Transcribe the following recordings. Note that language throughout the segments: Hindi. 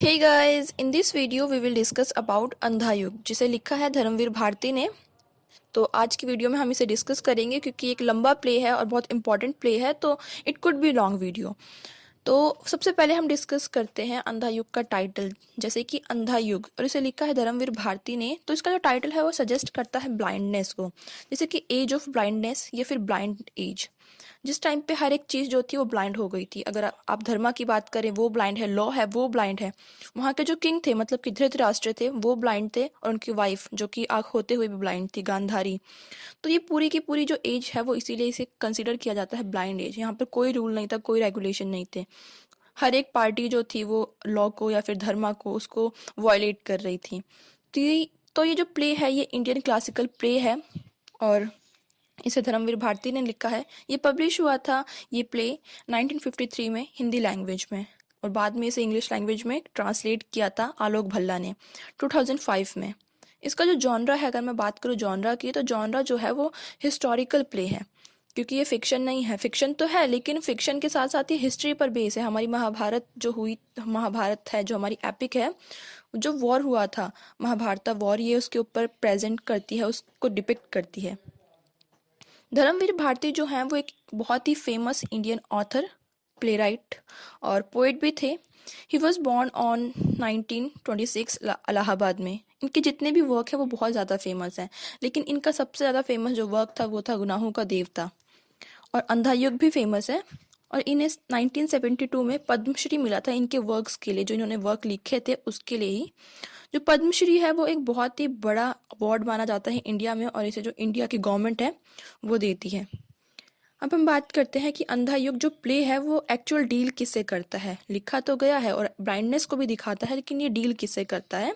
Hey guys, in this video we will discuss about अंधा युग जिसे लिखा है धर्मवीर भारती ने। तो आज की वीडियो में हम इसे डिस्कस करेंगे क्योंकि एक लंबा प्ले है और बहुत इंपॉर्टेंट प्ले है, तो it could be long video. तो सबसे पहले हम डिस्कस करते हैं अंधा युग का टाइटल, जैसे कि अंधा युग, और इसे लिखा है धर्मवीर भारती ने। तो इसका जो टाइटल है वो सजेस्ट करता है ब्लाइंडनेस को, जैसे कि एज ऑफ ब्लाइंडनेस या फिर ब्लाइंड एज। जिस टाइम पे हर एक चीज़ जो थी वो ब्लाइंड हो गई थी। अगर आप धर्मा की बात करें वो ब्लाइंड है, लॉ है वो ब्लाइंड है। वहाँ के जो किंग थे, मतलब कि धृतराष्ट्र थे, वो ब्लाइंड थे, और उनकी वाइफ जो कि आँख होते हुए भी ब्लाइंड थी, गांधारी। तो ये पूरी की पूरी जो एज है वो इसीलिए इसे कंसिडर किया जाता है ब्लाइंड एज। यहाँ पर कोई रूल नहीं था, कोई रेगुलेशन नहीं थे। हर एक पार्टी जो थी वो लॉ को या फिर धर्मा को उसको वायलेट कर रही थी। तो ये जो प्ले है ये इंडियन क्लासिकल प्ले है और इसे धर्मवीर भारती ने लिखा है। ये पब्लिश हुआ था ये प्ले 1953 में हिंदी लैंग्वेज में, और बाद में इसे इंग्लिश लैंग्वेज में ट्रांसलेट किया था आलोक भल्ला ने 2005 में। इसका जो जॉनरा है, अगर मैं बात करूँ जॉनरा की, तो जॉनरा जो है वो हिस्टोरिकल प्ले है, क्योंकि ये फिक्शन नहीं है। फिक्शन तो है लेकिन फिक्शन के साथ साथ ये हिस्ट्री पर बेस है। हमारी महाभारत जो हुई, महाभारत है जो हमारी एपिक है, जो वॉर हुआ था महाभारत वॉर, ये उसके ऊपर प्रेजेंट करती है, उसको डिपिक्ट करती है। धर्मवीर भारती जो हैं वो एक बहुत ही फेमस इंडियन ऑथर, प्लेराइट और पोइट भी थे। He was born on 1926 Allahabad में। इनके जितने भी वर्क हैं वो बहुत ज़्यादा फेमस हैं, लेकिन इनका सबसे ज़्यादा फेमस जो वर्क था वो था गुनाहों का देवता, और अंधा युग भी फेमस है। और इन्हें 1972 में पद्मश्री मिला था इनके वर्क्स के लिए, जो इन्होंने वर्क लिखे थे उसके लिए ही। जो पद्मश्री है वो एक बहुत ही बड़ा अवार्ड माना जाता है इंडिया में, और इसे जो इंडिया की गवर्नमेंट है वो देती है। अब हम बात करते हैं कि अंधा युग जो प्ले है वो एक्चुअल डील किससे करता है। लिखा तो गया है और ब्लाइंडनेस को भी दिखाता है, लेकिन ये डील किससे करता है।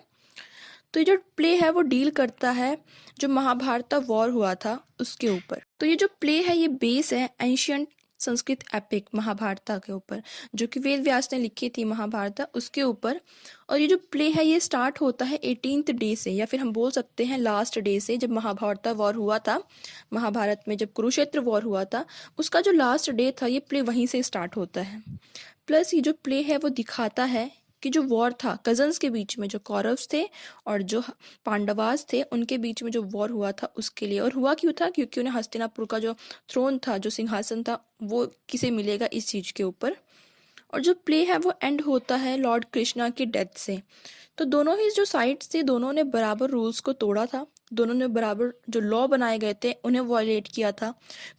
तो ये जो प्ले है वो डील करता है जो महाभारत वॉर हुआ था उसके ऊपर। तो ये जो प्ले है ये बेस है एंशियंट संस्कृत एपिक महाभारत के ऊपर, जो कि वेद व्यास ने लिखी थी महाभारत उसके ऊपर। और ये जो प्ले है ये स्टार्ट होता है 18th डे से, या फिर हम बोल सकते हैं लास्ट डे से, जब महाभारत वॉर हुआ था। महाभारत में जब कुरुक्षेत्र वॉर हुआ था उसका जो लास्ट डे था ये प्ले वहीं से स्टार्ट होता है। प्लस ये जो प्ले है वो दिखाता है कि जो वॉर था कजन्स के बीच में, जो कौरव्स थे और जो पांडवास थे, उनके बीच में जो वॉर हुआ था उसके लिए। और हुआ क्यों था? क्योंकि उन्हें हस्तिनापुर का जो थ्रोन था, जो सिंहासन था, वो किसे मिलेगा इस चीज़ के ऊपर। और जो प्ले है वो एंड होता है लॉर्ड कृष्णा की डेथ से। तो दोनों ही जो साइड्स थे दोनों ने बराबर रूल्स को तोड़ा था, दोनों ने बराबर जो लॉ बनाए गए थे उन्हें वॉयलेट किया था।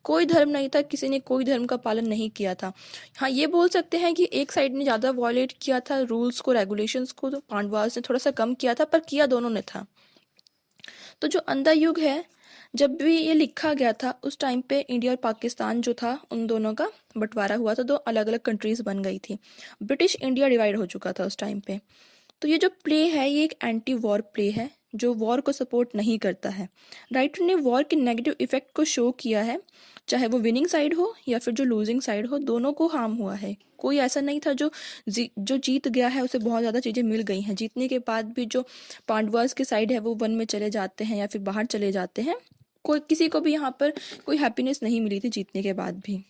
कोई धर्म नहीं था, किसी ने कोई धर्म का पालन नहीं किया था। हाँ, ये बोल सकते हैं कि एक साइड ने ज़्यादा वॉयलेट किया था रूल्स को, रेगुलेशंस को, तो पांडवास ने थोड़ा सा कम किया था, पर किया दोनों ने था। तो जो अंधा युग है, जब भी ये लिखा गया था उस टाइम पे इंडिया और पाकिस्तान जो था उन दोनों का बंटवारा हुआ था, दो अलग अलग कंट्रीज बन गई थी। ब्रिटिश इंडिया डिवाइड हो चुका था उस टाइम पे। तो ये जो प्ले है ये एक एंटी वॉर प्ले है जो वॉर को सपोर्ट नहीं करता है। राइटर ने वॉर के नेगेटिव इफेक्ट को शो किया है, चाहे वो विनिंग साइड हो या फिर जो लूजिंग साइड हो, दोनों को हार्म हुआ है। कोई ऐसा नहीं था जो जीत गया है उसे बहुत ज़्यादा चीज़ें मिल गई हैं। जीतने के बाद भी जो पांडवास के साइड है वो वन में चले जाते हैं या फिर बाहर चले जाते हैं। कोई किसी को भी यहाँ पर कोई हैप्पीनेस नहीं मिली थी जीतने के बाद भी।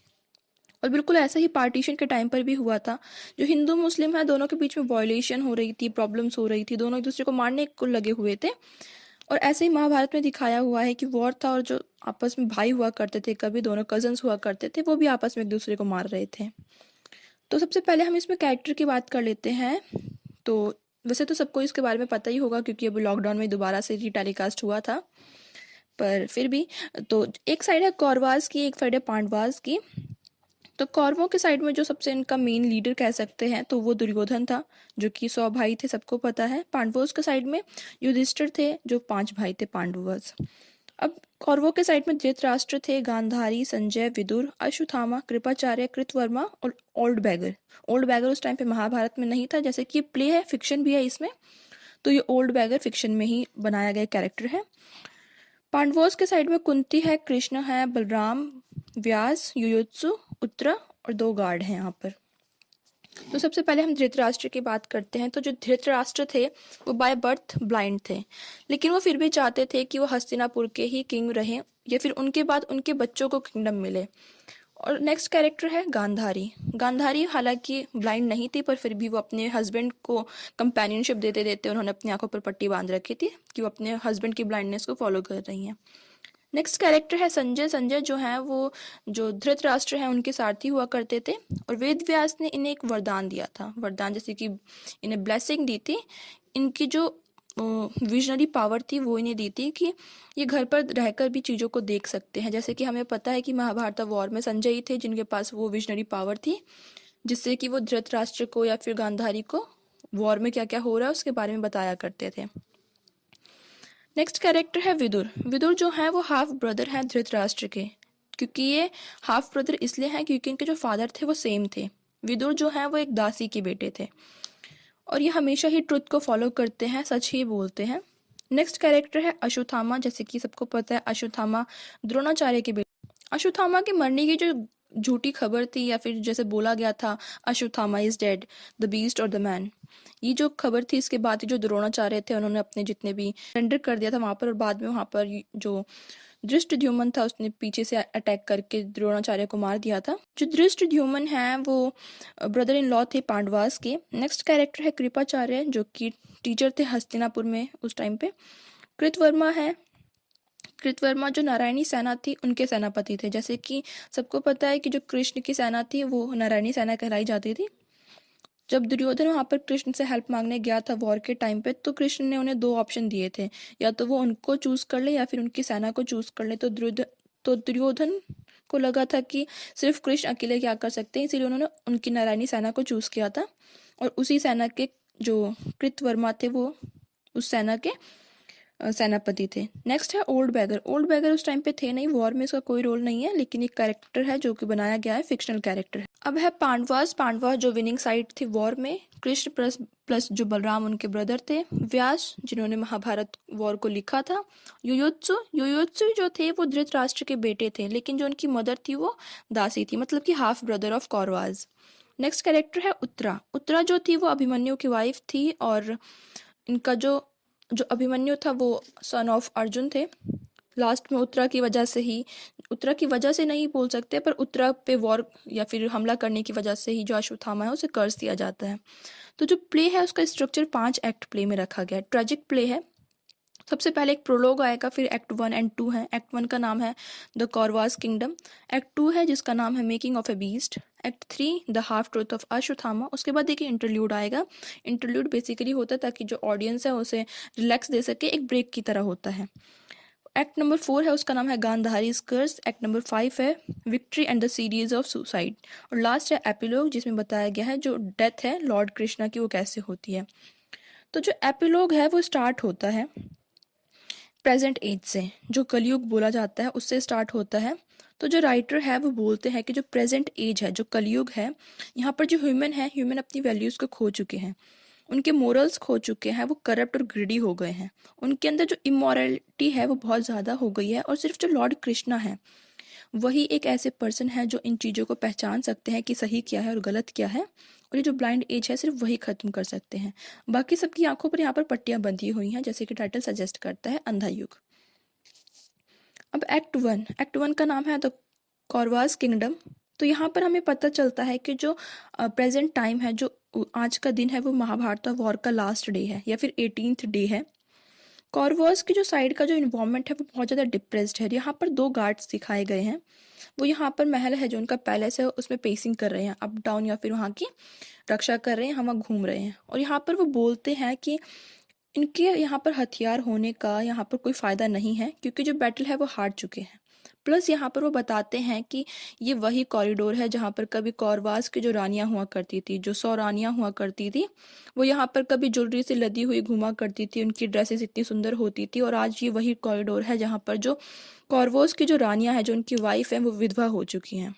और बिल्कुल ऐसा ही पार्टीशन के टाइम पर भी हुआ था। जो हिंदू मुस्लिम है दोनों के बीच में वॉयलेशन हो रही थी, प्रॉब्लम्स हो रही थी, दोनों एक दूसरे को मारने को लगे हुए थे। और ऐसे ही महाभारत में दिखाया हुआ है कि वॉर था और जो आपस में भाई हुआ करते थे, कभी दोनों कजन्स हुआ करते थे, वो भी आपस में एक दूसरे को मार रहे थे। तो सबसे पहले हम इसमें कैरेक्टर की बात कर लेते हैं। तो वैसे तो सबको इसके बारे में पता ही होगा क्योंकि अभी लॉकडाउन में दोबारा से रीटेलीकास्ट हुआ था, पर फिर भी। तो एक साइड है कौरवास की, एक साइड है पांडवास की। तो कौरवों के साइड में जो सबसे इनका मेन लीडर कह सकते हैं तो वो दुर्योधन था, जो कि 100 भाई थे, सबको पता है। पांडवों के साइड में युधिष्ठिर थे, जो 5 भाई थे पांडवस। अब कौरवों के साइड में धृतराष्ट्र थे, गांधारी, संजय, विदुर, अश्वत्थामा, कृपाचार्य, कृतवर्मा और ओल्ड बैगर। ओल्ड बैगर उस टाइम पे महाभारत में नहीं था, जैसे कि प्ले है, फिक्शन भी है इसमें, तो ये ओल्ड बैगर फिक्शन में ही बनाया गया कैरेक्टर है। पांडवों के साइड में कुंती है, कृष्ण है, बलराम, व्यास, युयुत्सु, उत्तरा और 2 गार्ड हैं यहाँ पर। तो सबसे पहले हम धृतराष्ट्र की बात करते हैं। तो जो धृतराष्ट्र थे वो बाय बर्थ ब्लाइंड थे, लेकिन वो फिर भी चाहते थे कि वो हस्तिनापुर के ही किंग रहें या फिर उनके बाद उनके बच्चों को किंगडम मिले। और नेक्स्ट कैरेक्टर है गांधारी। गांधारी हालांकि ब्लाइंड नहीं थी, पर फिर भी वो अपने हस्बैंड को कंपेनियनशिप देते देते उन्होंने अपनी आंखों पर पट्टी बांध रखी थी कि वो अपने हस्बैंड की ब्लाइंडनेस को फॉलो कर रही हैं। नेक्स्ट कैरेक्टर है संजय। संजय जो है वो जो धृतराष्ट्र हैं उनके सारथी हुआ करते थे, और वेद व्यास ने इन्हें एक वरदान दिया था। वरदान जैसे कि इन्हें ब्लेसिंग दी थी। इनकी जो विजनरी पावर थी वो इन्हें दी थी कि ये घर पर रहकर भी चीज़ों को देख सकते हैं। जैसे कि हमें पता है कि महाभारत वॉर में संजय ही थे जिनके पास वो विजनरी पावर थी, जिससे कि वो धृतराष्ट्र को या फिर गांधारी को वॉर में क्या क्या हो रहा है उसके बारे में बताया करते थे। नेक्स्ट कैरेक्टर है विदुर। विदुर जो है वो हाफ ब्रदर है धृतराष्ट्र के, क्योंकि ये हाफ ब्रदर इसलिए हैं क्योंकि इनके जो फादर थे वो सेम थे। विदुर जो है वो एक दासी के बेटे थे, और ये हमेशा ही ट्रुथ को फॉलो करते हैं, सच ही बोलते हैं। नेक्स्ट कैरेक्टर है अश्वत्थामा। जैसे कि सबको पता है अश्वत्थामा द्रोणाचार्य के बेटे। अश्वत्थामा के मरने की जो झूठी खबर थी, या फिर जैसे बोला गया था Ashwatthama is dead, the beast और द मैन, ये जो खबर थी इसके बाद जो द्रोणाचार्य थे उन्होंने अपने जितने भी सरेंडर कर दिया था वहां पर, और बाद में वहां पर जो धृष्टद्युम्न था उसने पीछे से अटैक करके द्रोणाचार्य को मार दिया था। जो धृष्टद्युम्न है वो ब्रदर इन लॉ थे पांडवास के। नेक्स्ट कैरेक्टर है कृपाचार्य, जो कि टीचर थे हस्तिनापुर में उस टाइम पे। कृतवर्मा है। कृतवर्मा जो नारायणी सेना थी उनके सेनापति थे। जैसे कि सबको पता है कि जो कृष्ण की सेना थी वो नारायणी सेना कहलाई जाती थी। जब दुर्योधन वहां पर कृष्ण से हेल्प मांगने गया था वॉर के टाइम पे, तो कृष्ण ने उन्हें दो ऑप्शन दिए थे, या तो वो उनको चूज कर ले या फिर उनकी सेना को चूज कर ले। तो दुर्योधन को लगा था कि सिर्फ कृष्ण अकेले क्या कर सकते हैं, इसीलिए उन्होंने उनकी नारायणी सेना को चूज किया था, और उसी सेना के जो कृतवर्मा थे वो उस सेना के सेनापति थे। नेक्स्ट है ओल्ड बैगर। ओल्ड बैगर उस टाइम पे थे नहीं, वॉर में इसका कोई रोल नहीं है, लेकिन एक कैरेक्टर है जो कि बनाया गया है, फिक्शनल कैरेक्टर है। अब है पांडवास। पांडवा जो विनिंग साइड थी वॉर में। कृष्ण प्लस जो बलराम उनके ब्रदर थे। व्यास जिन्होंने महाभारत वॉर को लिखा था। युयुत्सु जो थे वो धृतराष्ट्र के बेटे थे, लेकिन जो उनकी मदर थी वो दासी थी, मतलब कि half brother of Kauravas. Next character है उत्तरा। उत्तरा जो थी वो अभिमन्यु की वाइफ थी, और इनका जो अभिमन्यु था वो सन ऑफ अर्जुन थे। लास्ट में उत्तरा की वजह से नहीं बोल सकते, पर उत्तरा पे वॉर या फिर हमला करने की वजह से ही जो अश्वत्थामा है उसे कर्ज दिया जाता है। तो जो प्ले है उसका स्ट्रक्चर 5 एक्ट प्ले में रखा गया है। ट्रेजिक प्ले है। सबसे पहले एक प्रोलोग आएगा, फिर एक्ट 1 एंड 2 है। एक्ट 1 का नाम है द कौरवास किंगडम। एक्ट 2 है जिसका नाम है making of A beast. Act 3 the half truth of Ashwatthama. उसके बाद एक इंटरल्यूड आएगा। इंटरल्यूड बेसिकली होता है ताकि जो ऑडियंस है उसे रिलैक्स दे सके, एक ब्रेक की तरह होता है। एक्ट नंबर 4 है, उसका नाम है गांधारीज कर्स। एक्ट नंबर 5 है victory and the series of suicide. और लास्ट है एपिलोग, जिसमें बताया गया है जो डेथ है लॉर्ड कृष्णा की वो कैसे होती है। तो जो एपिलोग है वो स्टार्ट होता है प्रेजेंट एज से, जो कलयुग बोला जाता है उससे स्टार्ट होता है। तो जो राइटर है वो बोलते हैं कि जो प्रेजेंट एज है, जो कलयुग है, यहाँ पर जो ह्यूमन अपनी वैल्यूज को खो चुके हैं, उनके मोरल्स खो चुके हैं, वो करप्ट और ग्रीडी हो गए हैं। उनके अंदर जो इमोरलिटी है वो बहुत ज़्यादा हो गई है, और सिर्फ जो लॉर्ड कृष्णा है वही एक ऐसे पर्सन है जो इन चीज़ों को पहचान सकते हैं कि सही क्या है और गलत क्या है, और ये जो ब्लाइंड एज है सिर्फ वही खत्म कर सकते हैं। बाकी सबकी आंखों पर यहाँ पर पट्टियां बंधी हुई हैं, जैसे कि टाइटल सजेस्ट करता है, अंधा युग। अब एक्ट वन का नाम है द कौरवास किंगडम। तो यहाँ पर हमें पता चलता है कि जो प्रेजेंट टाइम है, जो आज का दिन है, वो महाभारत वॉर का लास्ट डे है या फिर 18th डे है। कौरवास की जो साइड का जो इन्वायरमेंट है वो बहुत ज़्यादा डिप्रेस्ड है। यहाँ पर 2 गार्ड्स दिखाए गए हैं। वो यहाँ पर महल है जो उनका पैलेस है उसमें पेसिंग कर रहे हैं अप डाउन, या फिर वहाँ की रक्षा कर रहे हैं, हम वहाँ घूम रहे हैं। और यहाँ पर वो बोलते हैं कि इनके यहाँ पर हथियार होने का यहाँ पर कोई फ़ायदा नहीं है, क्योंकि जो बैटल है वो हार चुके हैं। प्लस यहाँ पर वो बताते हैं कि ये वही कॉरिडोर है जहाँ पर कभी कौरवास की जो रानियाँ हुआ करती थी, जो 100 रानियाँ हुआ करती थी, वो यहाँ पर कभी ज्वेलरी से लदी हुई घुमा करती थी, उनकी ड्रेसेस इतनी सुंदर होती थी। और आज ये वही कॉरिडोर है जहाँ पर जो कौरवोस की जो रानियाँ हैं, जो उनकी वाइफ हैं, वो विधवा हो चुकी हैं।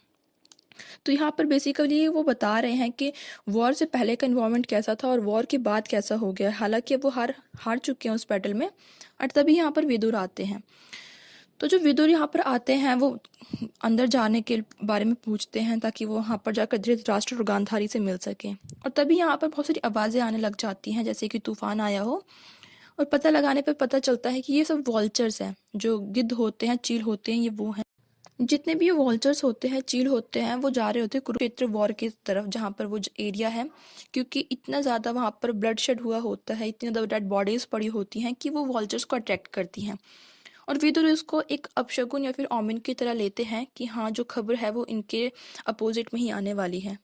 तो यहाँ पर बेसिकली वो बता रहे हैं कि वॉर से पहले का इन्वायरमेंट कैसा था और वॉर के बाद कैसा हो गया। हालांकि अब वो हार चुके हैं उस बैटल में, और तभी यहाँ पर विदुर आते हैं। तो जो विदुर यहाँ पर आते हैं वो अंदर जाने के बारे में पूछते हैं ताकि वो वहाँ पर जाकर धृतराष्ट्र और गांधारी से मिल सकें। और तभी यहाँ पर बहुत सारी आवाज़ें आने लग जाती हैं, जैसे कि तूफान आया हो। और पता लगाने पर पता चलता है कि ये सब वॉल्चर्स हैं, जो गिद्ध होते हैं, चील होते हैं, ये वो हैं। जितने भी ये वॉल्चर्स होते हैं, चील होते हैं, वो जा रहे होते हैं कुरुक्षेत्र वॉर की तरफ, जहाँ पर वो एरिया है, क्योंकि इतना ज़्यादा वहाँ पर ब्लड शेड हुआ होता है, इतनी ज़्यादा डेड बॉडीज पड़ी होती हैं कि वो वॉल्चर्स को अट्रैक्ट करती हैं। और विदुर इसको एक अपशगुन या फिर ओमेन की तरह लेते हैं कि हाँ, जो खबर है वो इनके अपोजिट में ही आने वाली है।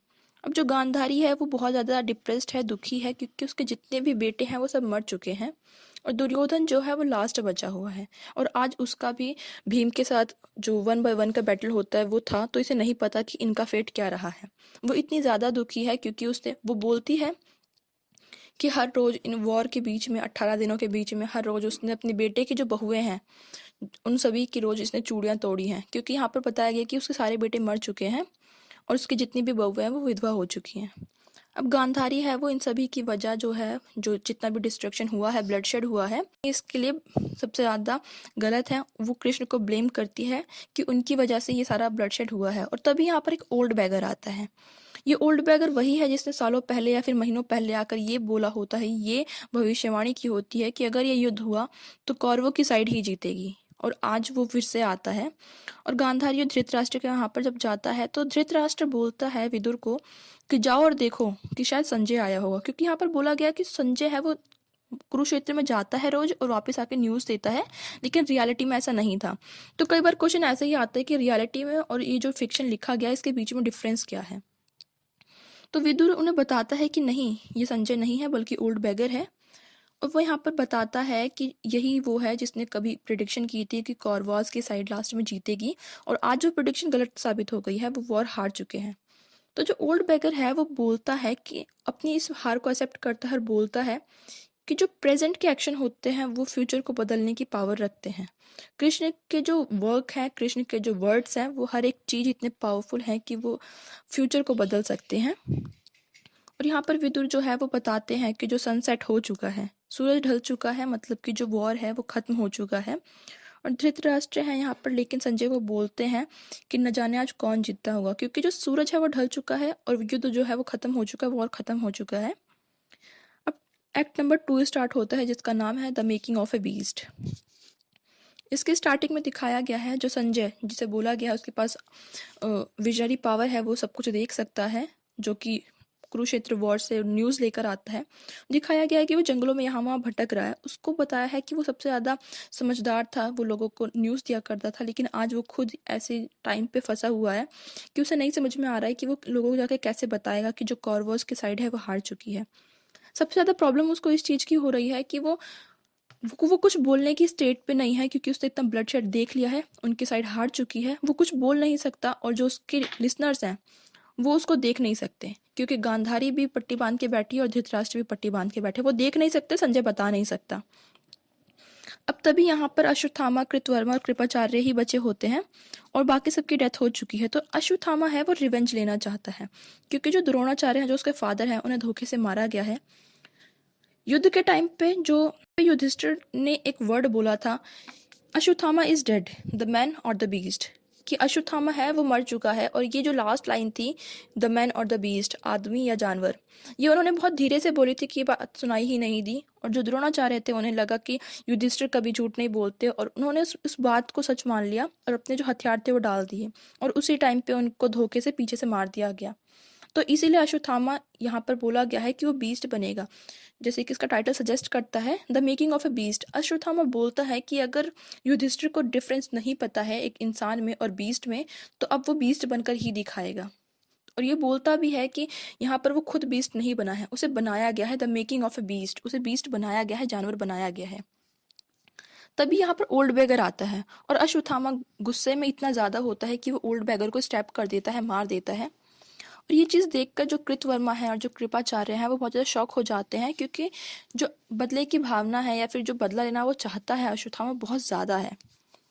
अब जो गांधारी है वो बहुत ज़्यादा डिप्रेस्ड है, दुखी है, क्योंकि उसके जितने भी बेटे हैं वो सब मर चुके हैं और दुर्योधन जो है वो लास्ट बचा हुआ है। और आज उसका भी भीम के साथ जो 1 by 1 का बैटल होता है वो था, तो इसे नहीं पता कि इनका फेट क्या रहा है। वो इतनी ज़्यादा दुखी है क्योंकि उसने वो बोलती है कि हर रोज़ इन वॉर के बीच में 18 दिनों के बीच में हर रोज़ उसने अपने बेटे की जो बहुएं हैं उन सभी की रोज़ इसने चूड़ियाँ तोड़ी हैं, क्योंकि यहाँ पर बताया गया कि उसके सारे बेटे मर चुके हैं और उसकी जितनी भी बहुएं हैं वो विधवा हो चुकी हैं। अब गांधारी है वो इन सभी की वजह जो है, जो जितना भी डिस्ट्रक्शन हुआ है, ब्लडशेड हुआ है, इसके लिए सबसे ज़्यादा गलत है। वो कृष्ण को ब्लेम करती है कि उनकी वजह से ये सारा ब्लडशेड हुआ है। और तभी यहाँ पर एक ओल्ड बैगर आता है। ये ओल्ड बैगर वही है जिसने सालों पहले या फिर महीनों पहले आकर ये बोला होता है, ये भविष्यवाणी की होती है कि अगर ये युद्ध हुआ तो कौरवों की साइड ही जीतेगी। और आज वो फिर से आता है और गांधारी धृतराष्ट्र के यहाँ पर जब जाता है तो धृतराष्ट्र बोलता है विदुर को कि जाओ और देखो कि शायद संजय आया होगा, क्योंकि यहाँ पर बोला गया कि संजय है वो कुरुक्षेत्र में जाता है रोज और वापस आके न्यूज़ देता है, लेकिन रियलिटी में ऐसा नहीं था। तो कई बार क्वेश्चन ऐसा ही आता है कि रियलिटी में और ये जो फिक्शन लिखा गया इसके बीच में डिफरेंस क्या है। तो विदुर उन्हें बताता है कि नहीं, ये संजय नहीं है बल्कि ओल्ड बैगर है। और वो यहाँ पर बताता है कि यही वो है जिसने कभी प्रिडिक्शन की थी कि कौरवास की साइड लास्ट में जीतेगी, और आज जो प्रिडिक्शन गलत साबित हो गई है, वो वॉर हार चुके हैं। तो जो ओल्ड बैगर है वो बोलता है कि अपनी इस हार को एक्सेप्ट करता है और बोलता है कि जो प्रेजेंट के एक्शन होते हैं वो फ्यूचर को बदलने की पावर रखते हैं। कृष्ण के जो वर्क है, कृष्ण के जो वर्ड्स हैं, वो हर एक चीज़ इतने पावरफुल हैं कि वो फ्यूचर को बदल सकते हैं। और यहाँ पर विदुर जो है वो बताते हैं कि जो सनसेट हो चुका है, सूरज ढल चुका है, मतलब कि जो वॉर है वो खत्म हो चुका है। और धृतराष्ट्र है यहाँ पर, लेकिन संजय को बोलते हैं कि न जाने आज कौन जीतता होगा, क्योंकि जो सूरज है वो ढल चुका है और युद्ध जो है वो खत्म हो चुका है, वॉर खत्म हो चुका है। अब एक्ट नंबर 2 स्टार्ट होता है जिसका नाम है the making of A beast. इसके स्टार्टिंग में दिखाया गया है जो संजय, जिसे बोला गया है उसके पास विजनरी पावर है, वो सब कुछ देख सकता है, जो कि कुरुक्षेत्र वॉर से न्यूज़ लेकर आता है। दिखाया गया है कि वो जंगलों में यहाँ वहाँ भटक रहा है। उसको बताया है कि वो सबसे ज़्यादा समझदार था, वो लोगों को न्यूज़ दिया करता था, लेकिन आज वो खुद ऐसे टाइम पे फंसा हुआ है कि उसे नहीं समझ में आ रहा है कि वो लोगों को जाके कैसे बताएगा कि जो कौरवों की साइड है वो हार चुकी है। सबसे ज़्यादा प्रॉब्लम उसको इस चीज़ की हो रही है कि वो कुछ बोलने की स्टेट पे नहीं है, क्योंकि उसने इतना ब्लड शेड देख लिया है, उनकी साइड हार चुकी है, वो कुछ बोल नहीं सकता। और जो उसके लिसनर्स हैं वो उसको देख नहीं सकते, क्योंकि गांधारी भी पट्टी बांध के बैठी है और धृतराष्ट्र भी पट्टी बांध के बैठे, वो देख नहीं सकते, संजय बता नहीं सकता। अब तभी यहाँ पर अश्वत्थामा, कृतवर्मा और कृपाचार्य ही बचे होते हैं और बाकी सबकी डेथ हो चुकी है। तो अश्वत्थामा है वो रिवेंज लेना चाहता है, क्योंकि जो द्रोणाचार्य हैं, जो उसके फादर हैं, उन्हें धोखे से मारा गया है। युद्ध के टाइम पे जो युधिष्ठिर ने एक वर्ड बोला था, Ashwatthama is dead, the man और द बीस्ट, कि अश्वत्थामा है वो मर चुका है। और ये जो लास्ट लाइन थी, द मैन और द बीस्ट, आदमी या जानवर, ये उन्होंने बहुत धीरे से बोली थी कि ये बात सुनाई ही नहीं दी। और जो द्रोणाचार्य थे उन्हें लगा कि युधिष्ठिर कभी झूठ नहीं बोलते, और उन्होंने उस बात को सच मान लिया और अपने जो हथियार थे वो डाल दिए, और उसी टाइम पे उनको धोखे से पीछे से मार दिया गया। तो इसीलिए अश्वत्थामा यहाँ पर बोला गया है कि वो बीस्ट बनेगा, जैसे कि इसका टाइटल सजेस्ट करता है, the making of A beast. Ashwatthama बोलता है कि अगर युधिष्ठिर को डिफरेंस नहीं पता है एक इंसान में और बीस्ट में, तो अब वो बीस्ट बनकर ही दिखाएगा। और ये बोलता भी है कि यहाँ पर वो खुद बीस्ट नहीं बना है, उसे बनाया गया है, the making of A beast, उसे बीस्ट बनाया गया है, जानवर बनाया गया है। तभी यहाँ पर ओल्ड बैगर आता है और अश्वत्थामा गुस्से में इतना ज़्यादा होता है कि वो ओल्ड बैगर को स्टेप कर देता है, मार देता है। और ये चीज़ देखकर जो कृतवर्मा है और जो कृपाचार्य हैं वो बहुत ज़्यादा शॉक हो जाते हैं, क्योंकि जो बदले की भावना है या फिर जो बदला लेना वो चाहता है अश्वत्थामा, बहुत ज़्यादा है।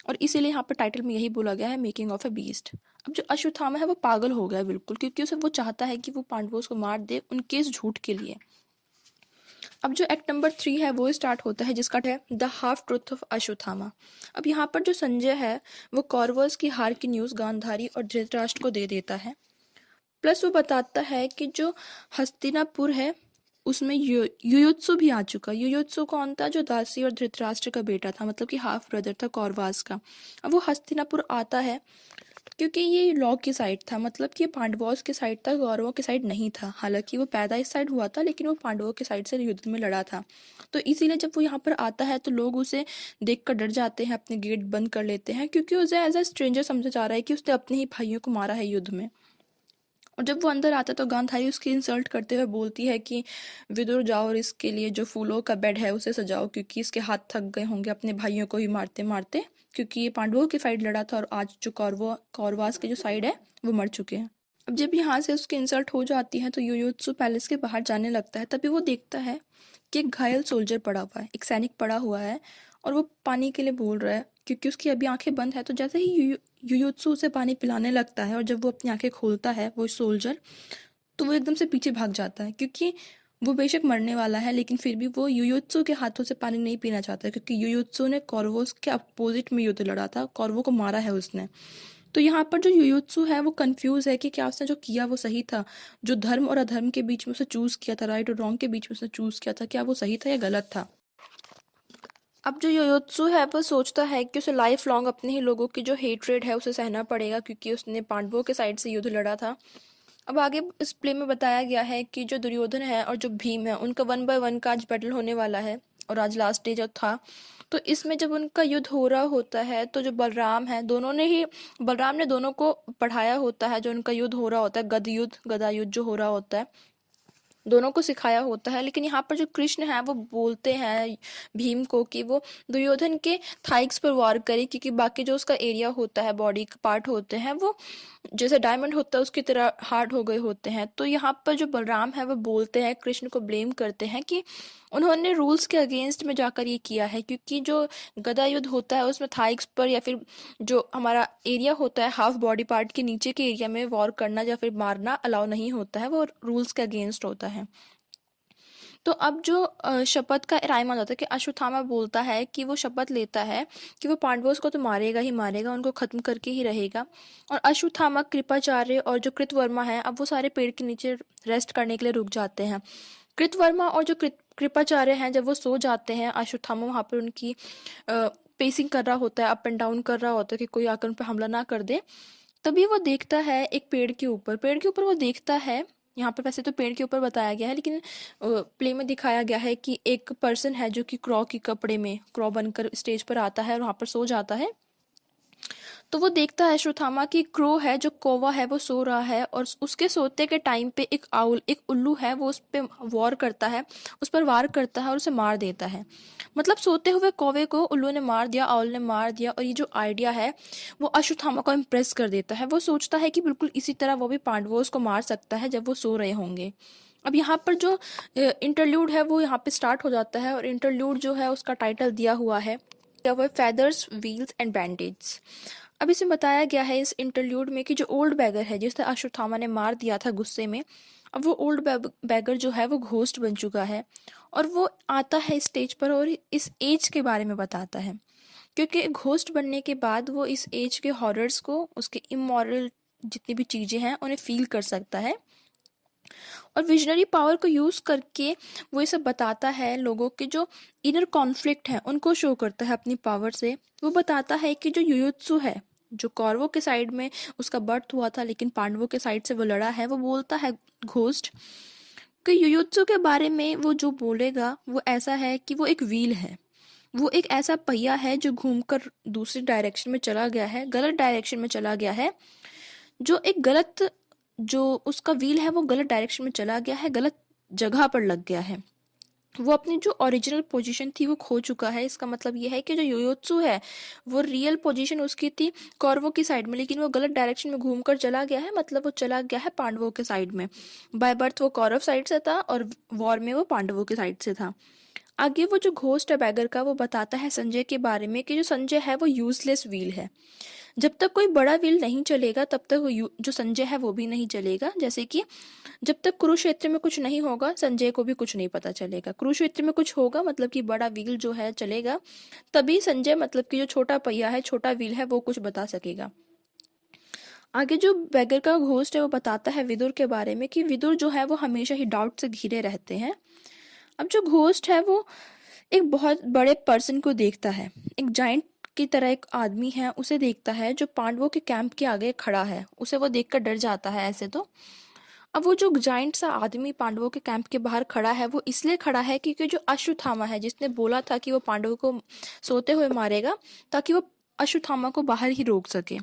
और इसीलिए यहाँ पर टाइटल में यही बोला गया है, मेकिंग ऑफ ए बीस्ट। अब जो अश्वत्थामा है वो पागल हो गया है बिल्कुल, क्योंकि उसे वो चाहता है कि वो पांडवों को मार दे उनके इस झूठ के लिए। अब जो एक्ट नंबर 3 है वो स्टार्ट होता है, जिसका है the half truth of Ashwatthama. अब यहाँ पर जो संजय है वो कौरवों की हार की न्यूज़ गांधारी और धृतराष्ट्र को दे देता है। प्लस वो बताता है कि जो हस्तिनापुर है उसमें युयुत्सु भी आ चुका। युयुत्सु कौन था? जो दासी और धृतराष्ट्र का बेटा था, मतलब कि हाफ ब्रदर था कौरवास का। अब वो हस्तिनापुर आता है क्योंकि ये लॉ की साइड था, मतलब कि ये पांडवों की साइड था, कौरवों की साइड नहीं था। हालांकि वो पैदा इस साइड हुआ था, लेकिन वो पांडवों की साइड से युद्ध में लड़ा था। तो इसीलिए जब वो यहाँ पर आता है तो लोग उसे देख कर डर जाते हैं, अपने गेट बंद कर लेते हैं, क्योंकि उसे एज अ स्ट्रेंजर समझा जा रहा है कि उसने अपने ही भाइयों को मारा है युद्ध में। और जब वो अंदर आता है तो गांधारी उसकी इंसल्ट करते हुए बोलती है कि विदुर जाओ और इसके लिए जो फूलों का बेड है उसे सजाओ, क्योंकि इसके हाथ थक गए होंगे अपने भाइयों को ही मारते मारते, क्योंकि ये पांडवों की साइड लड़ा था और आज जो कौरवास की जो साइड है वो मर चुके हैं। अब जब यहाँ से उसकी इंसल्ट हो जाती है तो युयुत्सु पैलेस के बाहर जाने लगता है। तभी वो देखता है कि एक घायल सोल्जर पड़ा हुआ है, एक सैनिक पड़ा हुआ है, और वो पानी के लिए बोल रहा है क्योंकि उसकी अभी आंखें बंद है। तो जैसे ही युयुत्सु उसे पानी पिलाने लगता है और जब वो अपनी आंखें खोलता है वो सोल्जर, तो वो एकदम से पीछे भाग जाता है, क्योंकि वो बेशक मरने वाला है लेकिन फिर भी वो युयुत्सु के हाथों से पानी नहीं पीना चाहता, क्योंकि युयुत्सु ने कौरवों के अपोजिट में युद्ध लड़ा था, कौरवों को मारा है उसने। तो यहाँ पर जो युयुत्सु है वो कंफ्यूज है कि क्या उसने जो किया वो सही था, जो धर्म और अधर्म के बीच में उसने चूज किया था, राइट और रॉन्ग के बीच में उसने चूज किया था, क्या वो सही था या गलत था। अब जो योयोत्सु है वो सोचता है कि उसे लाइफ लॉन्ग अपने ही लोगों की जो हेट्रेड है उसे सहना पड़ेगा, क्योंकि उसने पांडवों के साइड से युद्ध लड़ा था। अब आगे इस प्ले में बताया गया है कि जो दुर्योधन है और जो भीम है उनका 1 by 1 का आज बैटल होने वाला है, और आज लास्ट डे जो था। तो इसमें जब उनका युद्ध हो रहा होता है तो जो बलराम है, बलराम ने दोनों को पढ़ाया होता है, जो उनका युद्ध हो रहा होता है, गदा युद्ध जो हो रहा होता है, दोनों को सिखाया होता है। लेकिन यहाँ पर जो कृष्ण है वो बोलते हैं भीम को कि वो दुर्योधन के थाइग्स पर वार करे, क्योंकि बाकी जो उसका एरिया होता है, बॉडी का पार्ट होते हैं, वो जैसे डायमंड होता है उसकी तरह हार्ड हो गए होते हैं। तो यहाँ पर जो बलराम है वो बोलते हैं, कृष्ण को ब्लेम करते हैं कि उन्होंने रूल्स के अगेंस्ट में जाकर ये किया है, क्योंकि जो गदा युद्ध होता है उसमें थाइग्स पर या फिर जो हमारा एरिया होता है हाफ बॉडी पार्ट के नीचे के एरिया में वॉर करना या फिर मारना अलाउ नहीं होता है, वो रूल्स के अगेंस्ट होता है। तो अब जो शपथ का राइम आ जाता है कि अश्वत्थामा बोलता है कि वो शपथ लेता है कि वो पांडवों को तो मारेगा ही मारेगा, उनको खत्म करके ही रहेगा। और अश्वत्थामा, कृपाचार्य और जो कृतवर्मा है, अब वो सारे पेड़ के नीचे रेस्ट करने के लिए रुक जाते हैं। कृतवर्मा और जो कृपाचार्य हैं, जब वो सो जाते हैं, अश्वत्थामा वहां पर उनकी पेसिंग कर रहा होता है, अप एंड डाउन कर रहा होता है कि कोई आकर उन पर हमला ना कर दे। तभी वो देखता है एक पेड़ के ऊपर वो देखता है। यहाँ पर वैसे तो पेड़ के ऊपर बताया गया है, लेकिन प्ले में दिखाया गया है कि एक पर्सन है जो कि क्रॉ के कपड़े में क्रॉ बनकर स्टेज पर आता है और वहां पर सो जाता है। तो वो देखता है अश्वत्थामा की क्रो है, जो कौवा है, वो सो रहा है, और उसके सोते के टाइम पे एक उल्लू है, वो उस पे वॉर करता है, उस पर वार करता है और उसे मार देता है। मतलब सोते हुए कौवे को उल्लू ने मार दिया, आउल ने मार दिया। और ये जो आइडिया है वो अश्वत्थामा को इम्प्रेस कर देता है। वो सोचता है कि बिल्कुल इसी तरह वो भी पांडवों को मार सकता है जब वो सो रहे होंगे। अब यहाँ पर जो इंटरल्यूड है वो यहाँ पे स्टार्ट हो जाता है, और इंटरल्यूड जो है उसका टाइटल दिया हुआ है फेदर्स, व्हील्स एंड बैंडेड्स। अब इसमें बताया गया है इस इंटरल्यूड में कि जो ओल्ड बैगर है जिसे अश्वत्थामा ने मार दिया था गुस्से में, अब वो ओल्ड बैगर जो है वो घोस्ट बन चुका है, और वो आता है स्टेज पर और इस एज के बारे में बताता है, क्योंकि घोस्ट बनने के बाद वो इस एज के हॉरर्स को, उसके इमोरल जितनी भी चीजें हैं उन्हें फील कर सकता है। और विजनरी पावर को यूज करके वो ये सब बताता है, लोगों के जो इनर कॉन्फ्लिक्ट है उनको शो करता है अपनी पावर से। वो बताता है कि जो युयुत्सु है, जो कौरवों के साइड में उसका बर्थ हुआ था लेकिन पांडवों के साइड से वो लड़ा है, वो बोलता है घोस्ट कि युयुत्सु के बारे में वो जो बोलेगा वो ऐसा है कि वो एक व्हील है, वो एक ऐसा पहिया है जो घूमकर दूसरी डायरेक्शन में चला गया है, गलत डायरेक्शन में चला गया है, जो एक गलत, जो उसका व्हील है वो गलत डायरेक्शन में चला गया है, गलत जगह पर लग गया है। वो अपनी जो ओरिजिनल पोजीशन थी वो खो चुका है। इसका मतलब ये है कि जो योयोत्सु है वो रियल पोजीशन उसकी थी कौरवों की साइड में, लेकिन वो गलत डायरेक्शन में घूमकर चला गया है, मतलब वो चला गया है पांडवों के साइड में। बाय बर्थ वो कौरव साइड से था और वॉर में वो पांडवों के साइड से था। आगे वो जो घोस्ट है बैगर का, वो बताता है संजय के बारे में कि जो संजय है वो यूजलेस व्हील है। जब तक कोई बड़ा व्हील नहीं चलेगा तब तक जो संजय है वो भी नहीं चलेगा। जैसे कि जब तक कुरुक्षेत्र में कुछ नहीं होगा संजय को भी कुछ नहीं पता चलेगा, कुरुक्षेत्र में कुछ होगा मतलब कि बड़ा व्हील जो है चलेगा, तभी संजय, मतलब कि जो छोटा पहिया है, छोटा व्हील है, वो कुछ बता सकेगा। आगे जो बैगर का घोस्ट है वो बताता है विदुर के बारे में कि विदुर जो है वो हमेशा ही डाउट से घिरे रहते हैं। अब जो घोस्ट है वो एक बहुत बड़े पर्सन को देखता है, एक जाइंट की तरह एक आदमी है उसे देखता है जो पांडवों के कैंप के आगे खड़ा है। उसे वो देखकर डर जाता है ऐसे तो। अब वो जो जाइंट सा आदमी पांडवों के कैंप के बाहर खड़ा है वो इसलिए खड़ा है क्योंकि जो अश्वत्थामा है जिसने बोला था कि वो पांडवों को सोते हुए मारेगा, ताकि वो अश्वत्थामा को बाहर ही रोक सके।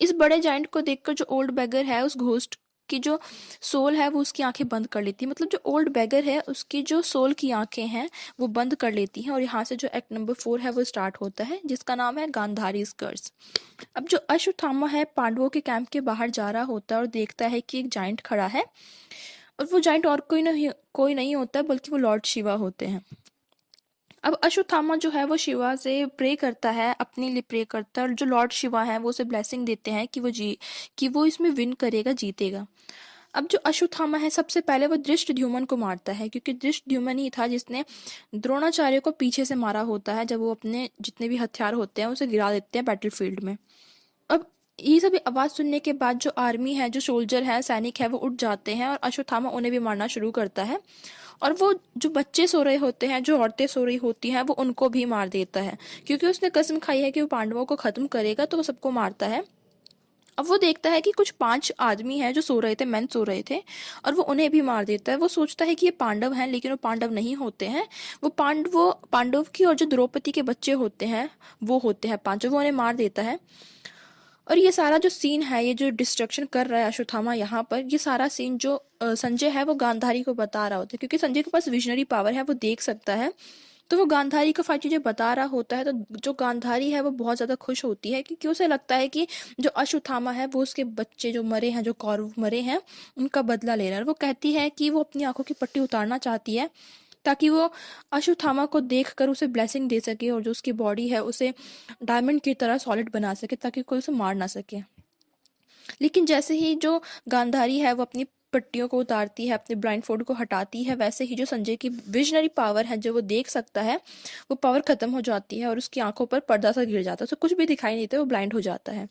इस बड़े जाइंट को देखकर जो ओल्ड बैगर है उस घोस्ट की जो सोल है वो उसकी आंखें बंद कर लेती है। मतलब जो ओल्ड बैगर है उसकी जो सोल की आंखें हैं वो बंद कर लेती हैं, और यहाँ से जो एक्ट नंबर 4 है वो स्टार्ट होता है जिसका नाम है गांधारी कर्स। अब जो अश्वत्थामा है पांडवों के कैंप के बाहर जा रहा होता है और देखता है कि एक जाइंट खड़ा है, और वो जाइंट और कोई नहीं होता बल्कि वो लॉर्ड शिवा होते हैं। अब अश्वत्थामा जो है वो शिवा से प्रे करता है, अपने लिए प्रे करता है, और जो लॉर्ड शिवा है वो उसे ब्लेसिंग देते हैं कि वो इसमें विन करेगा, जीतेगा। अब जो अश्वत्थामा है सबसे पहले वो धृष्टद्युम्न को मारता है, क्योंकि धृष्टद्युम्न ही था जिसने द्रोणाचार्य को पीछे से मारा होता है जब वो अपने जितने भी हथियार होते हैं उसे गिरा देते हैं बैटलफील्ड में। अब ये सभी आवाज सुनने के बाद जो आर्मी है, जो सोल्जर है, सैनिक है, वो उठ जाते हैं और अश्वत्थामा उन्हें भी मारना शुरू करता है। और वो जो बच्चे सो रहे होते हैं, जो औरतें सो रही होती हैं, वो उनको भी मार देता है, क्योंकि उसने कसम खाई है कि वो पांडवों को खत्म करेगा, तो वो सबको मारता है। अब वो देखता है कि कुछ 5 आदमी हैं जो सो रहे थे, मेन सो रहे थे, और वो उन्हें भी मार देता है। वो सोचता है कि ये पांडव हैं, लेकिन वो पांडव नहीं होते हैं। वो पांडव की और जो द्रौपदी के बच्चे होते हैं वो होते हैं 5, वो उन्हें मार देता है। और ये सारा जो सीन है, ये जो डिस्ट्रक्शन कर रहा है अश्वत्थामा यहाँ पर, ये सारा सीन जो संजय है वो गांधारी को बता रहा होता है, क्योंकि संजय के पास विजनरी पावर है, वो देख सकता है। तो वो गांधारी को फाइट चीजें बता रहा होता है, तो जो गांधारी है वो बहुत ज्यादा खुश होती है, क्योंकि उसे लगता है कि जो अश्वत्थामा है वो उसके बच्चे जो मरे हैं, जो कौरव मरे हैं, उनका बदला ले रहा है। और वो कहती है कि वो अपनी आंखों की पट्टी उतारना चाहती है, ताकि वो अश्वत्थामा को देखकर उसे ब्लेसिंग दे सके, और जो उसकी बॉडी है उसे डायमंड की तरह सॉलिड बना सके, ताकि कोई उसे मार ना सके। लेकिन जैसे ही जो गांधारी है वो अपनी पट्टियों को उतारती है, अपने ब्लाइंड फोल्ड को हटाती है, वैसे ही जो संजय की विजनरी पावर है, जो वो देख सकता है, वो पावर खत्म हो जाती है और उसकी आंखों पर पर्दा सा गिर जाता है, तो कुछ भी दिखाई नहीं देता, वो ब्लाइंड हो जाता है।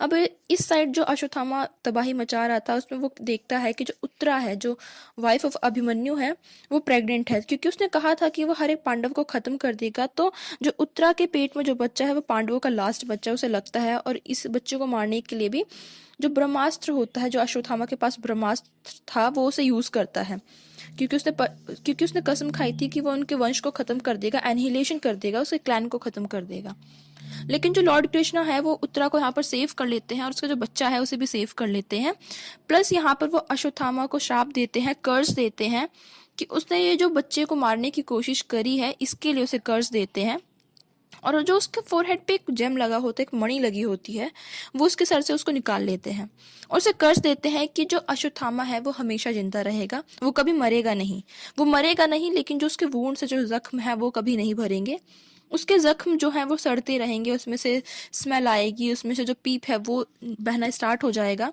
अब इस साइड जो अश्वत्थामा तबाही मचा रहा था उसमें वो देखता है कि जो उत्तरा है, जो वाइफ ऑफ अभिमन्यु है, वो प्रेग्नेंट है, क्योंकि उसने कहा था कि वो हर एक पांडव को खत्म कर देगा। तो जो उत्तरा के पेट में जो बच्चा है वो पांडवों का लास्ट बच्चा उसे लगता है, और इस बच्चे को मारने के लिए भी जो ब्रह्मास्त्र होता है, जो अश्वत्थामा के पास ब्रह्मास्त्र था, वो उसे यूज करता है, क्योंकि उसने कसम खाई थी कि वो उनके वंश को खत्म कर देगा, एनिहिलेशन कर देगा, उसके क्लैन को खत्म कर देगा। लेकिन जो लॉर्ड कृष्णा है वो उत्तरा को यहाँ पर सेव कर लेते हैं, और उसका जो बच्चा है उसे भी सेव कर लेते हैं। प्लस यहाँ पर वो अश्वत्थामा को श्राप देते हैं, कर्ज देते हैं, कि उसने ये जो बच्चे को मारने की कोशिश करी है इसके लिए उसे कर्ज देते हैं। और जो उसके फोरहेड पे एक जेम लगा होता है, एक मणि लगी होती है, वो उसके सर से उसको निकाल लेते हैं, और उसे कर्ज देते हैं कि जो अश्वत्थामा है वो हमेशा जिंदा रहेगा, वो कभी मरेगा नहीं। वो मरेगा नहीं, लेकिन जो उसके वुंड से जो जख्म है वो कभी नहीं भरेंगे। उसके जख्म जो है वो सड़ते रहेंगे, उसमें से स्मेल आएगी, उसमें से जो पीप है वो बहना स्टार्ट हो जाएगा,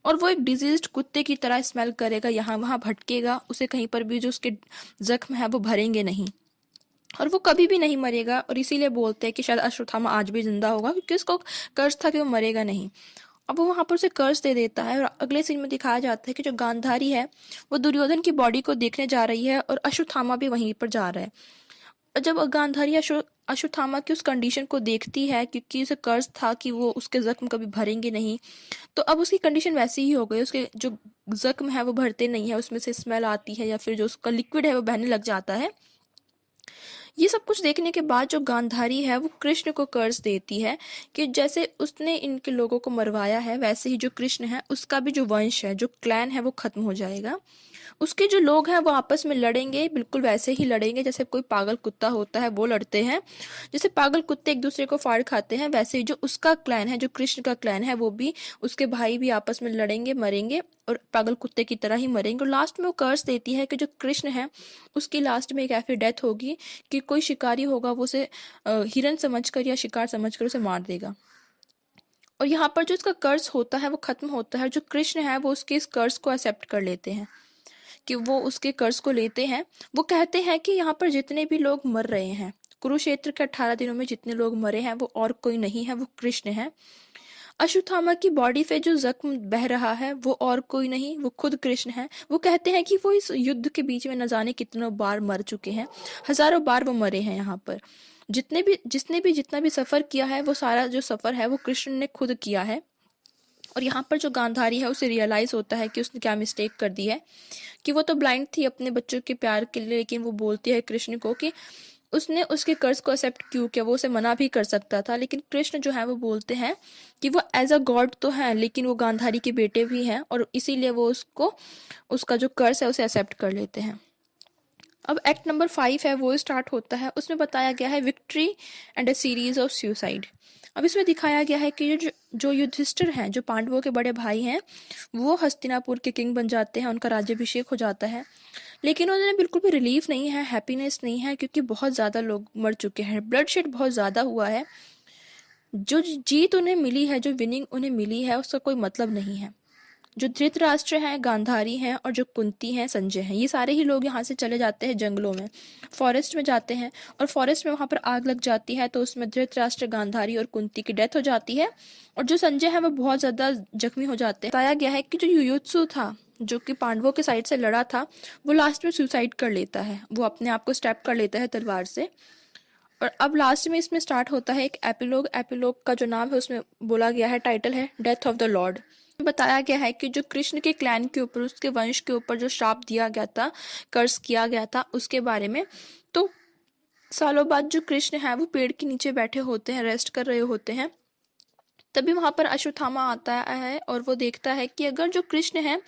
और वो एक डिजीज्ड कुत्ते की तरह स्मेल करेगा, यहाँ वहाँ भटकेगा, उसे कहीं पर भी जो उसके जख्म है वो भरेंगे नहीं, और वो कभी भी नहीं मरेगा। और इसीलिए बोलते हैं कि शायद अश्वत्थामा आज भी जिंदा होगा, क्योंकि उसको कर्ज था कि वो मरेगा नहीं। अब वो वहां पर उसे कर्ज दे देता है, और अगले सीन में दिखाया जाता है कि जो गांधारी है वो दुर्योधन की बॉडी को देखने जा रही है, और अश्वत्थामा भी वहीं पर जा रहा है। जब गांधारी अश्वत्थामा की उस कंडीशन को देखती है, क्योंकि उसे कर्ज था कि वो उसके जख्म कभी भरेंगे नहीं, तो अब उसकी कंडीशन वैसी ही हो गई, उसके जो जख्म है वो भरते नहीं है, उसमें से स्मेल आती है, या फिर जो उसका लिक्विड है वो बहने लग जाता है। ये सब कुछ देखने के बाद जो गांधारी है वो कृष्ण को कर्ज देती है, कि जैसे उसने इनके लोगों को मरवाया है, वैसे ही जो कृष्ण है उसका भी जो वंश है, जो क्लैन है, वो खत्म हो जाएगा। उसके जो लोग हैं वो आपस में लड़ेंगे, बिल्कुल वैसे ही लड़ेंगे जैसे कोई पागल कुत्ता होता है वो लड़ते हैं। जैसे पागल कुत्ते एक दूसरे को फाड़ खाते हैं, वैसे ही जो उसका क्लैन है, जो कृष्ण का क्लैन है, वो भी, उसके भाई भी आपस में लड़ेंगे, मरेंगे, और पागल कुत्ते की तरह ही मरेंगे। और लास्ट में वो कर्ज देती है कि जो कृष्ण है उसकी लास्ट में एक ऐसी डेथ होगी कि कोई शिकारी होगा वो उसे हिरन समझकर या शिकार समझकर उसे मार देगा। और यहाँ पर जो इसका कर्ज होता है वो खत्म होता है, जो कृष्ण है वो उसके इस कर्ज को एक्सेप्ट कर लेते हैं, कि वो उसके कर्ज को लेते हैं। वो कहते हैं कि यहाँ पर जितने भी लोग मर रहे हैं, कुरुक्षेत्र के 18 दिनों में जितने लोग मरे हैं वो और कोई नहीं है, वो कृष्ण है। अश्वत्थामा की बॉडी पे जो जख्म बह रहा है वो और कोई नहीं, वो खुद कृष्ण है। वो कहते हैं कि वो इस युद्ध के बीच में न जाने कितनों बार मर चुके हैं, हजारों बार वो मरे हैं यहाँ पर। जिसने भी जितना भी सफर किया है, वो सारा जो सफर है वो कृष्ण ने खुद किया है। और यहाँ पर जो गांधारी है उसे रियलाइज होता है कि उसने क्या मिस्टेक कर दी है, कि वो तो ब्लाइंड थी अपने बच्चों के प्यार के लिए, लेकिन वो बोलती है कृष्ण को कि उसने उसके कर्ज को एक्सेप्ट क्यों किया, वो उसे मना भी कर सकता था। लेकिन कृष्ण जो है वो बोलते हैं कि वो एज अ गॉड तो है, लेकिन वो गांधारी के बेटे भी हैं, और इसीलिए वो उसको उसका जो कर्ज है उसे एक्सेप्ट कर लेते हैं। अब एक्ट नंबर 5 है वो स्टार्ट होता है। उसमें बताया गया है victory and a series of suicide. अब इसमें दिखाया गया है कि जो युधिष्ठिर हैं, जो पांडवों के बड़े भाई हैं, वो हस्तिनापुर के किंग बन जाते हैं, उनका राज्याभिषेक हो जाता है। लेकिन उन्हें बिल्कुल भी रिलीफ नहीं है, हैप्पीनेस नहीं है, क्योंकि बहुत ज़्यादा लोग मर चुके हैं, ब्लडशेड बहुत ज़्यादा हुआ है। जो जीत उन्हें मिली है, जो विनिंग उन्हें मिली है, उसका कोई मतलब नहीं है। जो धृतराष्ट्र हैं, गांधारी हैं, और जो कुंती हैं, संजय हैं, ये सारे ही लोग यहाँ से चले जाते हैं जंगलों में, फॉरेस्ट में जाते हैं। और फॉरेस्ट में वहाँ पर आग लग जाती है, तो उसमें धृतराष्ट्र, गांधारी और कुंती की डेथ हो जाती है। और जो संजय है वो बहुत ज़्यादा जख्मी हो जाते हैं। बताया गया है कि जो युयुत्सु था, जो कि पांडवों के साइड से लड़ा था, वो लास्ट में सुसाइड कर लेता है, वो अपने आप को स्टैब कर लेता है तलवार से। और अब लास्ट में इसमें स्टार्ट होता है एक एपिलोग। एपिलोग का जो नाम है उसमें बोला गया है, टाइटल है डेथ ऑफ द लॉर्ड। बताया गया है कि जो कृष्ण के क्लैन के ऊपर, उसके वंश के ऊपर जो श्राप दिया गया था, कर्ज किया गया था, उसके बारे में। तो सालों बाद जो कृष्ण है वो पेड़ के नीचे बैठे होते हैं, रेस्ट कर रहे होते हैं। तभी वहां पर अश्वत्थामा आता है और वो देखता है कि अगर जो कृष्ण है,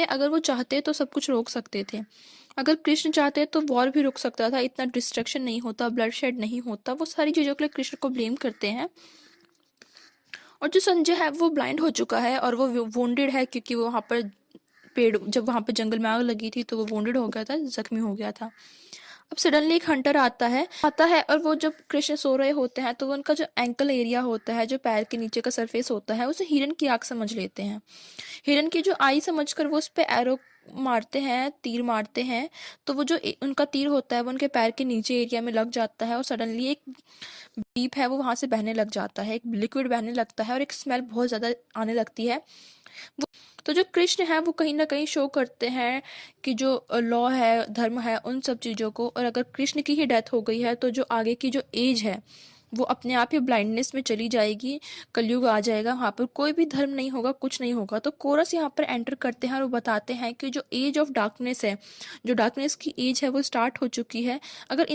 अगर वो चाहते तो सब कुछ रोक सकते थे। अगर कृष्ण चाहते तो वॉर भी रुक सकता था, इतना डिस्ट्रक्शन नहीं होता, ब्लडशेड नहीं होता। वो सारी चीजों के लिए कृष्ण को ब्लेम करते हैं। और जो संजय है वो ब्लाइंड हो चुका है और वो वोंडेड है, क्योंकि वो वहां पर जब वहां पर जंगल में आग लगी थी तो वो वोंडेड हो गया था, जख्मी हो गया था। अब सडनली एक हंटर आता है और वो जब कृष्ण सो रहे होते हैं तो वो उनका जो एंकल एरिया होता है, जो पैर के नीचे का सरफेस होता है, उसे हिरन की आंख समझ लेते हैं। हिरन की जो आई समझकर वो उस पे एरो मारते हैं, तीर मारते हैं। तो वो जो उनका तीर होता है वो उनके पैर के नीचे एरिया में लग जाता है और सडनली एक बीप है वो वहां से बहने लग जाता है, एक लिक्विड बहने लगता है और एक स्मेल बहुत ज्यादा आने लगती है। तो जो कृष्ण है वो कहीं ना कहीं शो करते हैं कि जो लॉ है, धर्म है, उन सब चीज़ों को। और अगर कृष्ण की ही डेथ हो गई है तो जो आगे की जो एज है वो अपने आप ही ब्लाइंडनेस में चली जाएगी, कलयुग आ जाएगा, वहाँ पर कोई भी धर्म नहीं होगा, कुछ नहीं होगा। तो कोरस यहाँ पर एंटर करते हैं और वो बताते हैं कि जो एज ऑफ डार्कनेस है, जो डार्कनेस की एज है वो स्टार्ट हो चुकी है। अगर